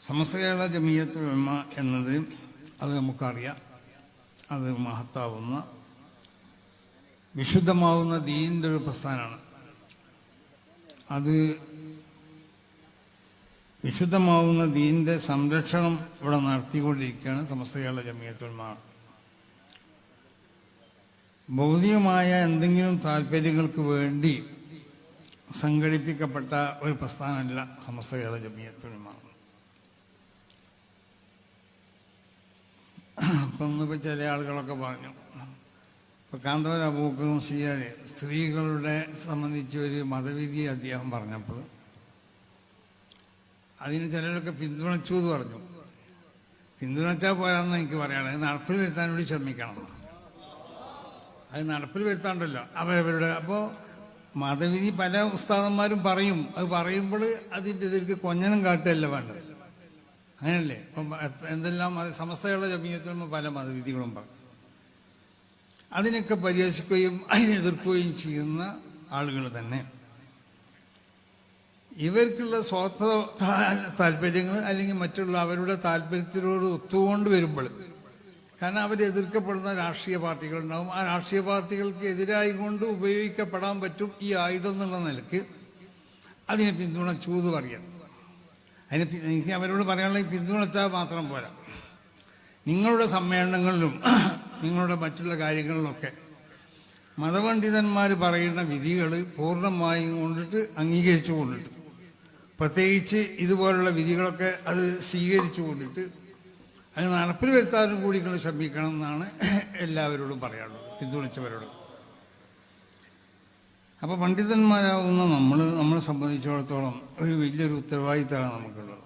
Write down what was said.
സമസ്ത കേരള ജമിയത്തുൽ ഉലമ എന്നത് അത് നമുക്കറിയാം. അത് മഹത്താവുന്ന വിശുദ്ധമാവുന്ന ദീനിൻ്റെ ഒരു പ്രസ്ഥാനമാണ്. അത് വിശുദ്ധമാവുന്ന ദീനിൻ്റെ സംരക്ഷണം ഇവിടെ നടത്തിക്കൊണ്ടിരിക്കുകയാണ് സമസ്ത കേരള ജമിയത്തുൽ ഉലമ. ഭൗതികമായ എന്തെങ്കിലും താല്പര്യങ്ങൾക്ക് വേണ്ടി സംഘടിപ്പിക്കപ്പെട്ട ഒരു പ്രസ്ഥാനമല്ല സമസ്ത കേരള ജമിയത്തുൽ ഉലമ. അപ്പം ഇന്നിപ്പോൾ ചില ആളുകളൊക്കെ പറഞ്ഞു, ഇപ്പോൾ കാന്തപുര അബൂബക്കർ മുസ്ലിയാർ സ്ത്രീകളുടെ സംബന്ധിച്ച് ഒരു മതവിധി അദ്ദേഹം പറഞ്ഞപ്പോൾ അതിന് ചിലരൊക്കെ പിന്തുണച്ചു എന്ന് പറഞ്ഞു. പിന്തുണച്ചാൽ പോരാന്ന് എനിക്ക് പറയാണ്, അത് നടപ്പിൽ വരുത്താൻ വേണ്ടി ശ്രമിക്കണം. അത് നടപ്പിൽ വരുത്താണ്ടല്ലോ അവരവരുടെ. അപ്പോൾ മതവിധി പല ഉസ്താദന്മാരും പറയും, അത് പറയുമ്പോൾ അതിൻ്റെ ഇതിലേക്ക് കൊഞ്ഞനം കാട്ടുകയല്ല വേണ്ടത്. അങ്ങനല്ലേ? ഇപ്പം എന്തെല്ലാം സമസ്തകളുടെ ജമിയത്തുൽ പല മതവിധികളും പറയും. അതിനൊക്കെ പരിഹസിക്കുകയും അതിനെ എതിർക്കുകയും ചെയ്യുന്ന ആളുകൾ തന്നെ ഇവർക്കുള്ള സ്വാർത്ഥ താല്പര്യങ്ങൾ അല്ലെങ്കിൽ മറ്റുള്ള അവരുടെ താല്പര്യത്തിനോട് ഒത്തുകൊണ്ട് വരുമ്പോൾ, കാരണം അവർ എതിർക്കപ്പെടുന്ന രാഷ്ട്രീയ പാർട്ടികളുണ്ടാവും, ആ രാഷ്ട്രീയ പാർട്ടികൾക്ക് എതിരായി കൊണ്ട് ഉപയോഗിക്കപ്പെടാൻ പറ്റും ഈ ആയുധം എന്നുള്ള നിലക്ക് അതിനെ പിന്തുണച്ചു എന്ന് പറയാം. എനിക്ക് അവരോട് പറയാനുള്ള പിന്തുണച്ചാൽ മാത്രം പോരാ, നിങ്ങളുടെ സമ്മേളനങ്ങളിലും നിങ്ങളുടെ മറ്റുള്ള കാര്യങ്ങളിലൊക്കെ മതപണ്ഡിതന്മാർ പറയുന്ന വിധികൾ പൂർണ്ണമായും കൊണ്ടിട്ട് അംഗീകരിച്ചു കൊണ്ടിട്ട്, പ്രത്യേകിച്ച് ഇതുപോലുള്ള വിധികളൊക്കെ അത് സ്വീകരിച്ചു കൊണ്ടിട്ട് അത് നടപ്പിൽ വരുത്താനും കൂടി നിങ്ങൾ ശ്രമിക്കണം എന്നാണ് എല്ലാവരോടും പറയാനുള്ളത്, പിന്തുണച്ചവരോട്. അപ്പോൾ പണ്ഡിതന്മാരാകുന്ന നമ്മളെ സംബന്ധിച്ചിടത്തോളം ഒരു വലിയൊരു ഉത്തരവാദിത്തമാണ് നമുക്കുള്ളത്.